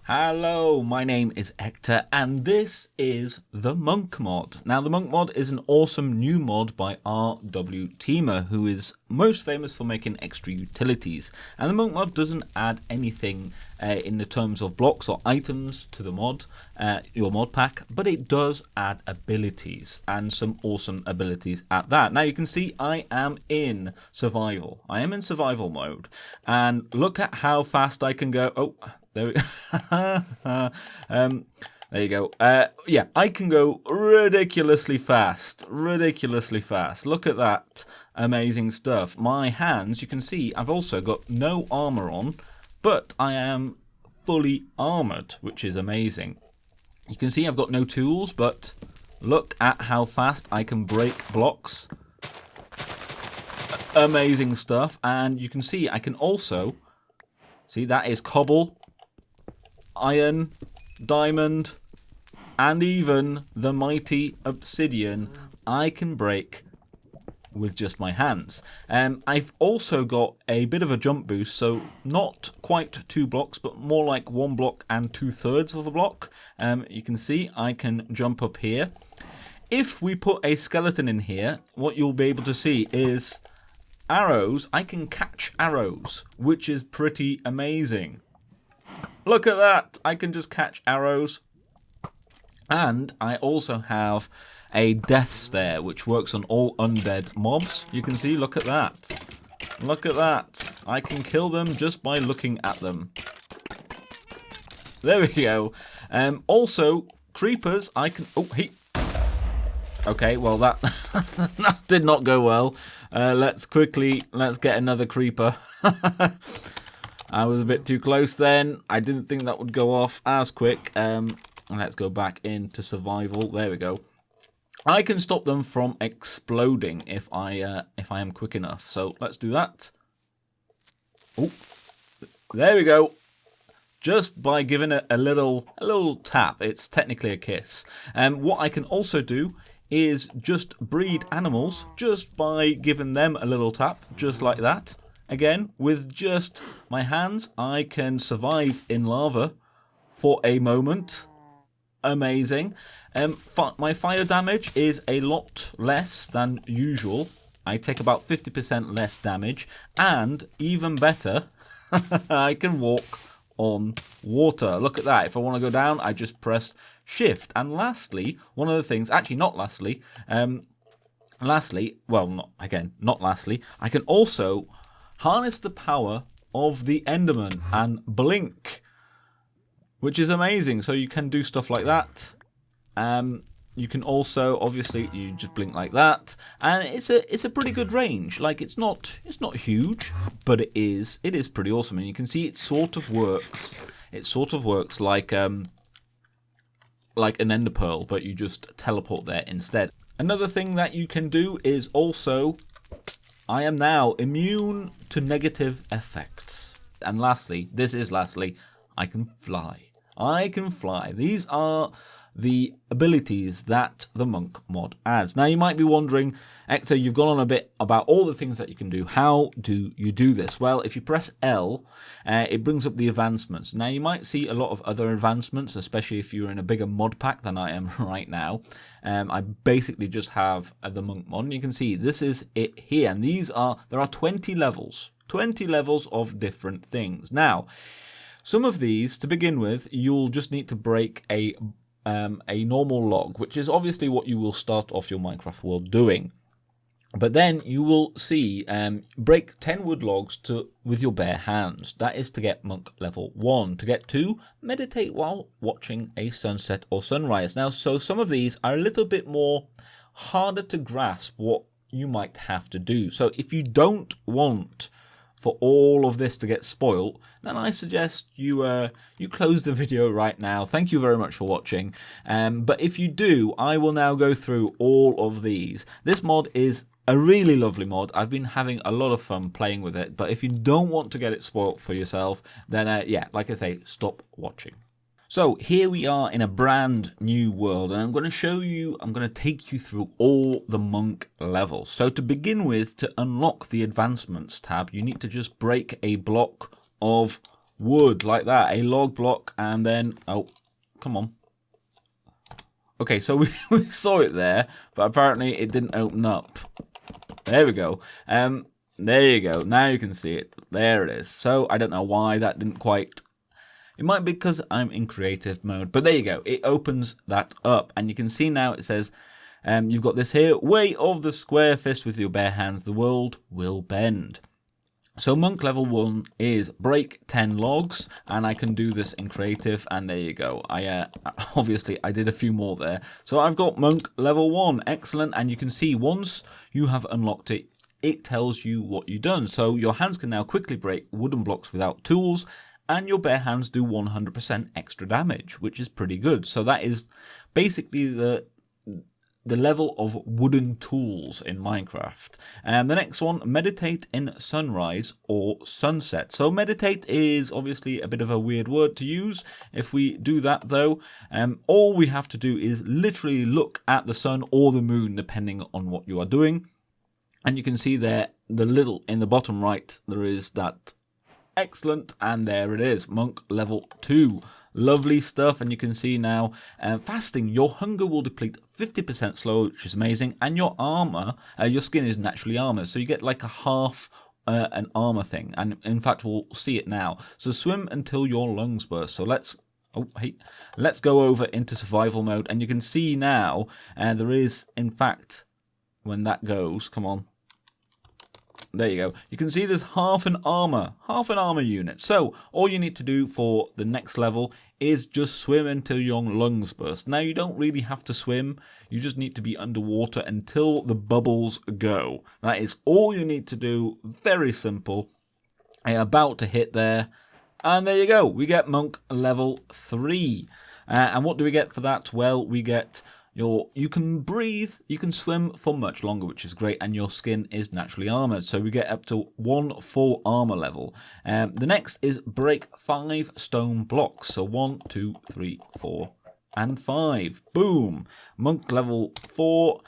Hello, my name is Hector and this is the Monk mod. Now the Monk mod is an awesome new mod by RWTema, who is most famous for making extra utilities. And the Monk mod doesn't add anything in the terms of blocks or items to the mod, your mod pack, but it does add abilities and some awesome abilities at that. Now you can see I am in survival. I am in survival mode and look at how fast I can go. Oh, there you go. Yeah, I can go ridiculously fast. Look at that amazing stuff. My hands, you can see I've also got no armor on, but I am fully armored, which is amazing. You can see I've got no tools, but look at how fast I can break blocks. Amazing stuff. And you can see I can also, see that is cobble, iron, diamond, and even the mighty obsidian I can break with just my hands. I've also got a bit of a jump boost, so not quite 2 blocks, but more like 1 block and 2/3 of a block. You can see I can jump up here. If we put a skeleton in here, what you'll be able to see is arrows. I can catch arrows, which is pretty amazing. Look at that! I can just catch arrows. And I also have a death stare, which works on all undead mobs. You can see, look at that. Look at that. I can kill them just by looking at them. There we go. Also, creepers, I can... Oh, he... Okay, well, that, that did not go well. Let's get another creeper. I was a bit too close then. I didn't think that would go off as quick. Let's go back into survival. There we go. I can stop them from exploding if I am quick enough. So let's do that. Oh, there we go. Just by giving it a little tap. It's technically a kiss. What I can also do is just breed animals just by giving them a little tap, just like that. Again, with just my hands, I can survive in lava for a moment. Amazing. My fire damage is a lot less than usual. I take about 50% less damage. And even better, I can walk on water. Look at that. If I want to go down, I just press shift. And lastly, one of the things, actually not lastly, not lastly, I can also harness the power of the endermen and blink, which is amazing. So you can do stuff like that. You can also, obviously, you just blink like that, and it's a pretty good range. Like it's not huge, but it is pretty awesome. And you can see it sort of works. It sort of works like an ender pearl, but you just teleport there instead. Another thing that you can do is also, I am now immune to negative effects. And lastly, I can fly. I can fly. These are the abilities that the Monk mod adds. Now you might be wondering, Hector, you've gone on a bit about all the things that you can do. How do you do this? Well, if you press L, it brings up the advancements. Now you might see a lot of other advancements, especially if you're in a bigger mod pack than I am right now. I basically just have the Monk mod, and you can see this is it here. And there are 20 levels. 20 levels of different things. Now, some of these, to begin with, you'll just need to break a normal log, which is obviously what you will start off your Minecraft world doing. But then you will see break 10 wood logs with your bare hands. That is to get Monk level 1. To get 2, meditate while watching a sunset or sunrise. Now, so some of these are a little bit more harder to grasp what you might have to do. So if you don't want for all of this to get spoiled, then I suggest you close the video right now. Thank you very much for watching. But if you do, I will now go through all of these. This mod is a really lovely mod. I've been having a lot of fun playing with it. But if you don't want to get it spoiled for yourself, then yeah, like I say, stop watching. So here we are in a brand new world, and I'm going to take you through all the Monk levels. So to begin with, to unlock the advancements tab, you need to just break a block of wood like that, a log block, and then, oh, come on. Okay, so we saw it there, but apparently it didn't open up. There we go. There you go. Now you can see it. There it is. So I don't know why that didn't quite. It might be because I'm in creative mode, but there you go. It opens that up, and you can see now it says, you've got this here, way of the square fist with your bare hands, the world will bend. So monk level 1 is break 10 logs, and I can do this in creative, and there you go. Obviously I did a few more there. So I've got monk level 1, excellent, and you can see once you have unlocked it, it tells you what you've done. So your hands can now quickly break wooden blocks without tools, and your bare hands do 100% extra damage, which is pretty good. So that is basically the level of wooden tools in Minecraft. And the next one, meditate in sunrise or sunset. So meditate is obviously a bit of a weird word to use. If we do that though, all we have to do is literally look at the sun or the moon, depending on what you are doing. And you can see there, the little in the bottom right, there is that excellent, and there it is, monk level 2. Lovely stuff, and you can see now, fasting, your hunger will deplete 50% slower, which is amazing, and your armor, your skin is naturally armored, so you get like a half an armor thing, and in fact we'll see it now. So swim until your lungs burst. So let's go over into survival mode, and you can see now, there is, in fact, when that goes, come on. There you go. You can see there's half an armor unit. So all you need to do for the next level is just swim until your lungs burst. Now you don't really have to swim. You just need to be underwater until the bubbles go. That is all you need to do. Very simple. I'm about to hit there. And there you go. We get monk level 3. And what do we get for that? Well, we get you can breathe, you can swim for much longer, which is great, and your skin is naturally armored. So we get up to 1 full armor level. The next is break 5 stone blocks. So 1, 2, 3, 4, and 5. Boom! Monk level 4.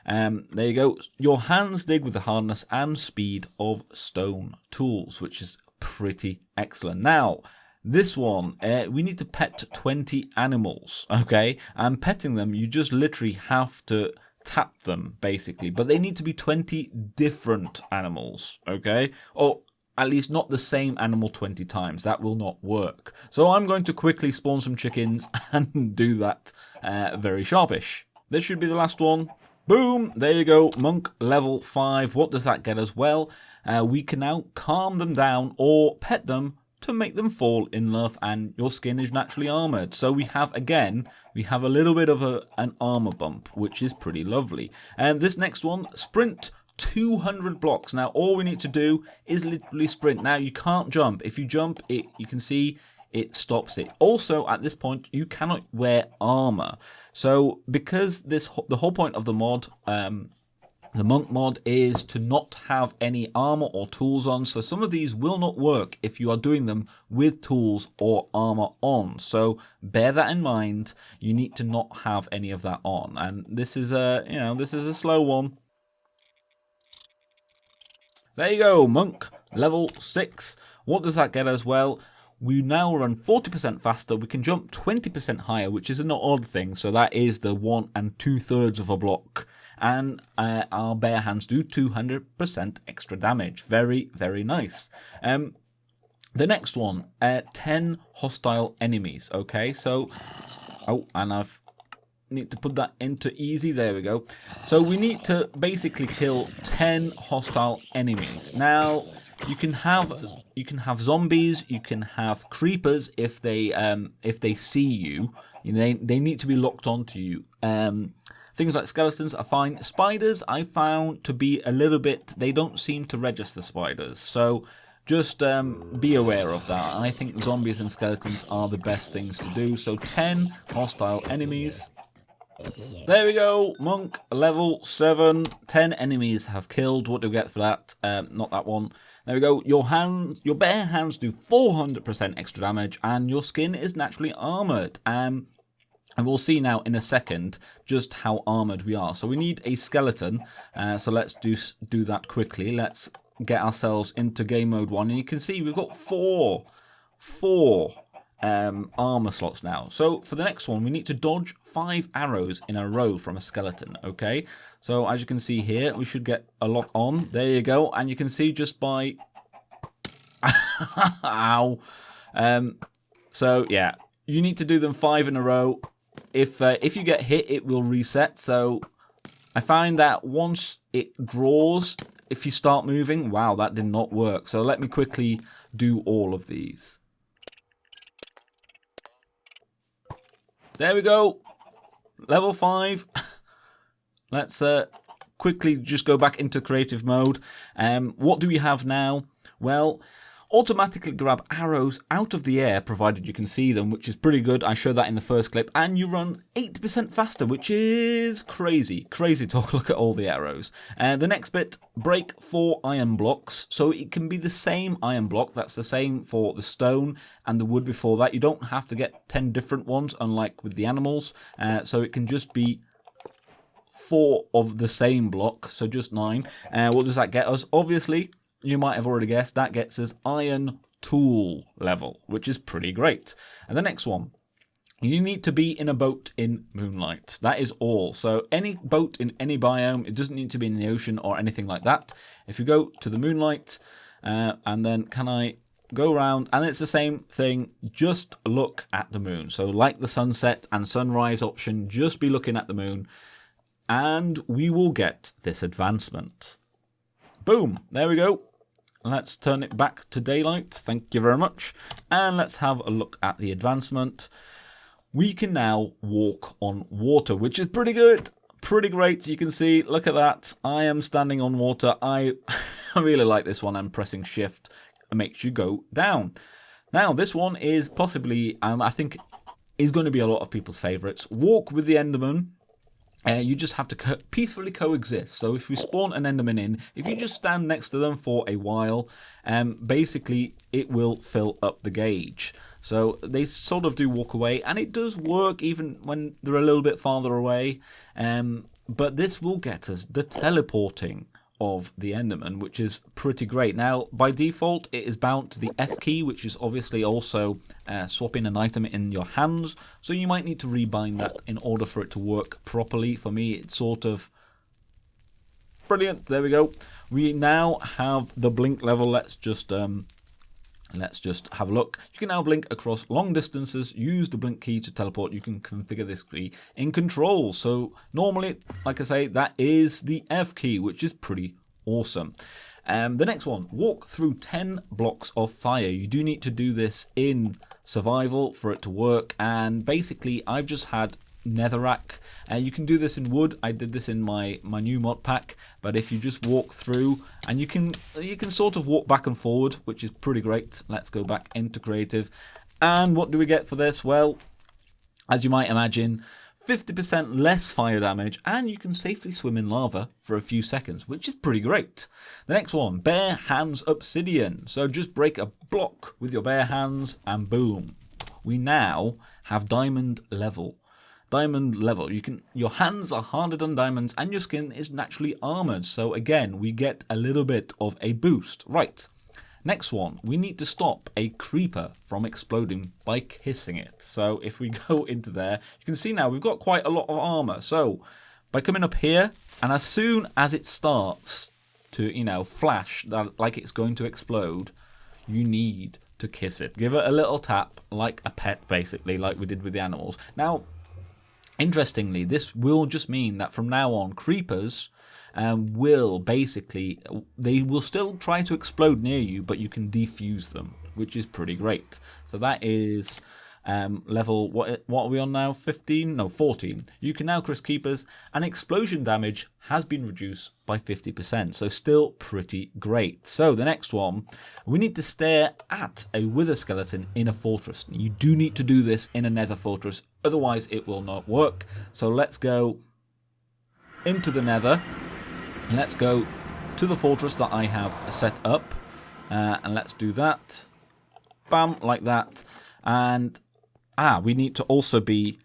There you go. Your hands dig with the hardness and speed of stone tools, which is pretty excellent. Now, this one, we need to pet 20 animals, okay? And petting them, you just literally have to tap them, basically. But they need to be 20 different animals, okay? Or at least not the same animal 20 times. That will not work. So I'm going to quickly spawn some chickens and do that very sharpish. This should be the last one. Boom! There you go. Monk level 5. What does that get us? Well, we can now calm them down or pet them to make them fall in love, and your skin is naturally armored. So we have a little bit of an armor bump, which is pretty lovely. And this next one, sprint 200 blocks. Now all we need to do is literally sprint. Now you can't jump. If you jump, you can see it stops it. Also, at this point, you cannot wear armor. So because the whole point of the mod, the monk mod, is to not have any armor or tools on. So some of these will not work if you are doing them with tools or armor on. So bear that in mind. You need to not have any of that on. And this is this is a slow one. There you go, monk level 6. What does that get us? Well, we now run 40% faster. We can jump 20% higher, which is an odd thing. So that is the 1 2/3 of a block. And our bare hands do 200% extra damage. Very, very nice. The next one, 10 hostile enemies. Okay, so, and need to put that into easy. There we go. So we need to basically kill 10 hostile enemies. Now you can have zombies, you can have creepers if they see you. They need to be locked onto you. Things like skeletons are fine. Spiders I found to be a little bit, they don't seem to register spiders. So just be aware of that. And I think zombies and skeletons are the best things to do. So 10 hostile enemies. There we go. Monk level 7. 10 enemies have killed. What do we get for that? Not that one. There we go. Your bare hands do 400% extra damage, and your skin is naturally armored. And we'll see now in a second just how armored we are. So we need a skeleton. So let's do that quickly. Let's get ourselves into game mode 1. And you can see we've got 4 armor slots now. So for the next one, we need to dodge 5 arrows in a row from a skeleton. Okay, so as you can see here, we should get a lock on. There you go, and you can see just by ow. So yeah, you need to do them 5 in a row. If you get hit, it will reset. So I find that once it draws, if you start moving, wow, that did not work. So let me quickly do all of these. There we go. Level 5. Let's quickly just go back into creative mode. What do we have now? Well, automatically grab arrows out of the air, provided you can see them, which is pretty good. I showed that in the first clip. And you run 80% faster, which is crazy. Crazy to look at all the arrows. The next bit, break 4 iron blocks. So it can be the same iron block. That's the same for the stone and the wood before that. You don't have to get 10 different ones, unlike with the animals. So it can just be 4 of the same block, so just 9. What does that get us? Obviously, you might have already guessed, that gets us iron tool level, which is pretty great. And the next one, you need to be in a boat in moonlight. That is all. So any boat in any biome, it doesn't need to be in the ocean or anything like that. If you go to the moonlight, and then can I go around, and it's the same thing, just look at the moon. So like the sunset and sunrise option, just be looking at the moon, and we will get this advancement. Boom, there we go. Let's turn it back to daylight. Thank you very much. And let's have a look at the advancement. We can now walk on water, which is pretty good. Pretty great. You can see, look at that. I am standing on water. I really like this one. I'm pressing shift. It makes you go down. Now, this one is possibly, I think, is going to be a lot of people's favourites. Walk with the endermen. You just have to peacefully coexist. So if we spawn an enderman in, if you just stand next to them for a while, basically it will fill up the gauge. So they sort of do walk away, and it does work even when they're a little bit farther away. But this will get us the teleporting of the enderman, which is pretty great. Now, by default, it is bound to the F key, which is obviously also swapping an item in your hands. So you might need to rebind that in order for it to work properly. For me, it's sort of brilliant. There we go. We now have the blink level. Let's just have a look. You can now blink across long distances. Use the blink key to teleport. You can configure this key in control. So normally, like I say, that is the F key, which is pretty awesome. The next one, walk through 10 blocks of fire. You do need to do this in survival for it to work. And basically, I've just had netherrack. You can do this in wood. I did this in my new mod pack. But if you just walk through, and you can sort of walk back and forward, which is pretty great. Let's go back into creative. And what do we get for this? Well, as you might imagine, 50% less fire damage, and you can safely swim in lava for a few seconds, which is pretty great. The next one, bare hands obsidian. So just break a block with your bare hands, and boom, we now have diamond level. Diamond level. Your hands are harder than diamonds, and your skin is naturally armored. So again, we get a little bit of a boost. Right. Next one, we need to stop a creeper from exploding by kissing it. So if we go into there, you can see now we've got quite a lot of armor. So by coming up here, and as soon as it starts to, flash that like it's going to explode, you need to kiss it. Give it a little tap like a pet, basically, like we did with the animals. Now, interestingly, this will just mean that from now on, creepers will basically, they will still try to explode near you, but you can defuse them, which is pretty great. So that is level, what are we on now? 15? No, 14. You can now crush creepers, and explosion damage has been reduced by 50%. So still pretty great. So the next one, we need to stare at a wither skeleton in a fortress. You do need to do this in a nether fortress, otherwise it will not work. So let's go into the nether. Let's go to the fortress that I have set up. And let's do that. Bam, like that. And we need to also be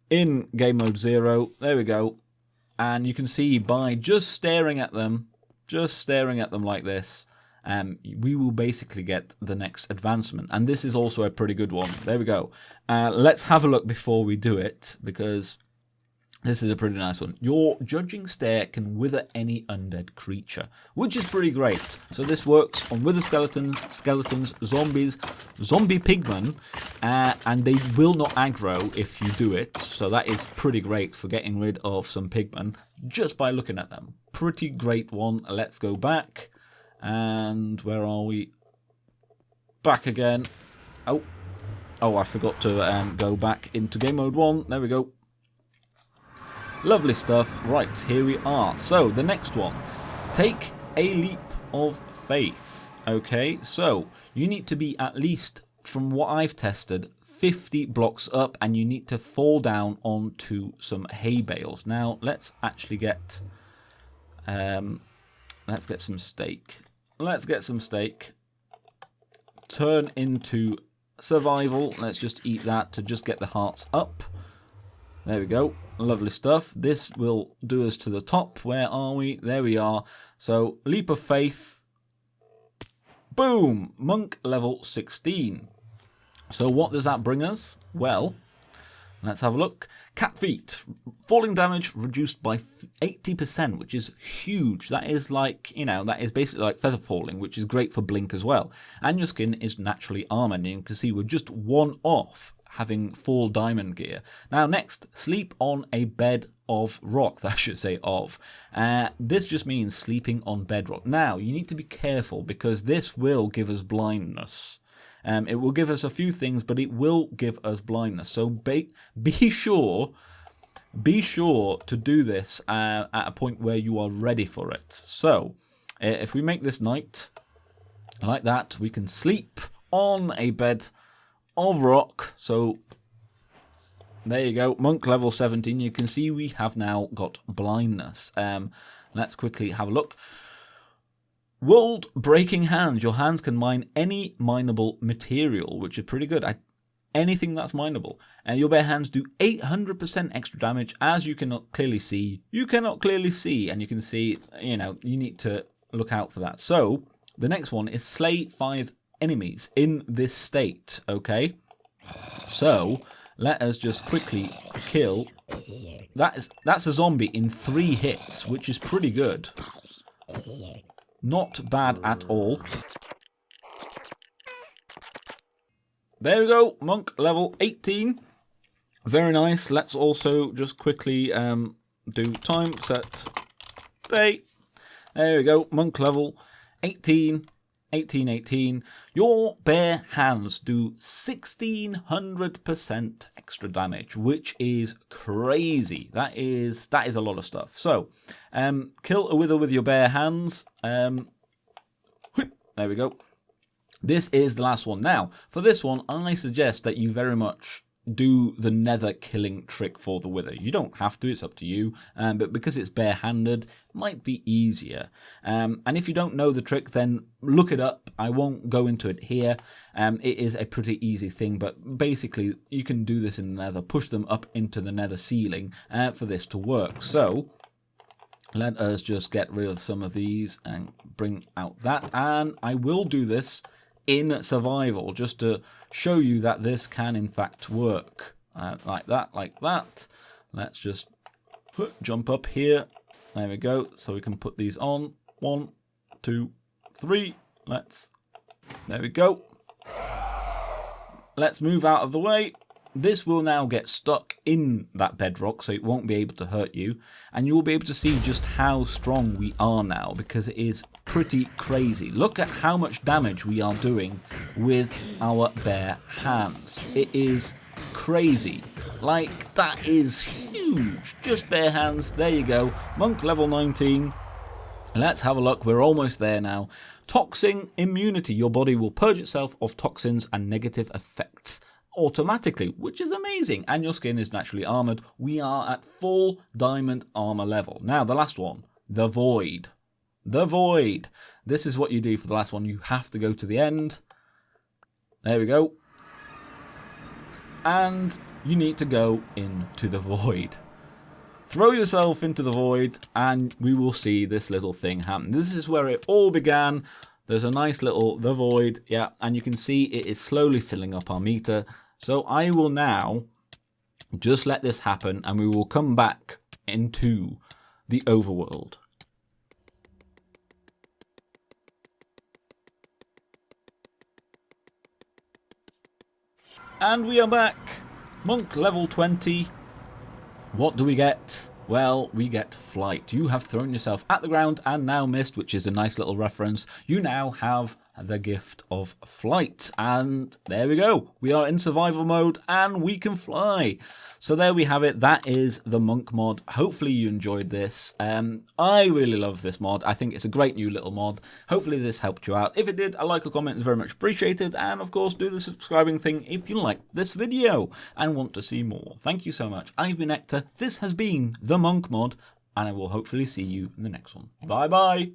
in game mode 0. There we go. And you can see by just staring at them like this, we will basically get the next advancement. And this is also a pretty good one. There we go. Let's have a look before we do it, because this is a pretty nice one. Your judging stare can wither any undead creature, which is pretty great. So this works on wither skeletons, zombies, zombie pigmen, and they will not aggro if you do it. So that is pretty great for getting rid of some pigmen just by looking at them. Pretty great one. Let's go back. And where are we? Back again. Oh, I forgot to go back into game mode 1. There we go. Lovely stuff. Right, here we are. So, the next one. Take a leap of faith. Okay, so you need to be at least, from what I've tested, 50 blocks up, and you need to fall down onto some hay bales. Now, let's actually get... let's get some steak. Let's get some steak. Turn into survival. Let's just eat that to just get the hearts up. There we go. Lovely stuff. This will do us to the top. Where are we? There we are. So, leap of faith. Boom! Monk level 16. So what does that bring us? Well, let's have a look. Cat feet. Falling damage reduced by 80%, which is huge. That is like, you know, that is basically like feather falling, which is great for blink as well. And your skin is naturally armoured. And you can see we're just one off having full diamond gear. Now next, sleep on a bed of rock, that I should say of. This just means sleeping on bedrock. Now, you need to be careful because this will give us blindness. It will give us a few things, but it will give us blindness. So be sure to do this at a point where you are ready for it. So, if we make this night like that, we can sleep on a bed of rock. So there you go, monk level 17. You can see we have now got blindness. Let's quickly have a look. World breaking hands. Your hands can mine any mineable material, which is pretty good. Anything that's mineable. And your bare hands do 800% extra damage, as you cannot clearly see. You cannot clearly see, and you can see, you know, you need to look out for that. So the next one is slay 5 enemies in this state. Okay, so let us just quickly kill. That's a zombie in 3 hits, which is pretty good. Not bad at all. There we go, monk level 18. Very nice. Let's also just quickly do time set day. There we go, monk level 18. 18. Your bare hands do 1600% extra damage, which is crazy. That is a lot of stuff. So, kill a wither with your bare hands. There we go. This is the last one. Now, for this one, I suggest that you very much do the nether killing trick for the wither. You don't have to, it's up to you, but because it's barehanded, it might be easier. And if you don't know the trick, then look it up. I won't go into it here. It is a pretty easy thing, but basically you can do this in the nether, push them up into the nether ceiling for this to work. So let us just get rid of some of these and bring out that, and I will do this in survival, just to show you that this can in fact work. Like that. Let's just jump up here. There we go. So we can put these on. 1, 2, 3. There we go. Let's move out of the way. This will now get stuck in that bedrock, so it won't be able to hurt you. And you'll be able to see just how strong we are now, because it is pretty crazy. Look at how much damage we are doing with our bare hands. It is crazy. Like, that is huge. Just bare hands. There you go. Monk level 19. Let's have a look. We're almost there now. Toxin immunity. Your body will purge itself of toxins and negative effects automatically, which is amazing, and your skin is naturally armoured. We are at full diamond armour level. Now the last one, the void. The void. This is what you do for the last one. You have to go to the end. There we go. And you need to go into the void. Throw yourself into the void and we will see this little thing happen. This is where it all began. There's a nice little, the void, yeah, and you can see it is slowly filling up our meter. So I will now just let this happen and we will come back into the overworld. And we are back. Monk level 20. What do we get? Well, we get flight. You have thrown yourself at the ground and now missed, which is a nice little reference. You now have the gift of flight. And there we go. We are in survival mode and we can fly. So there we have it. That is the Monk mod. Hopefully you enjoyed this. I really love this mod. I think it's a great new little mod. Hopefully this helped you out. If it did, a like or comment is very much appreciated. And of course, do the subscribing thing if you liked this video and want to see more. Thank you so much. I've been Hector. This has been the Monk mod. And I will hopefully see you in the next one. Bye bye.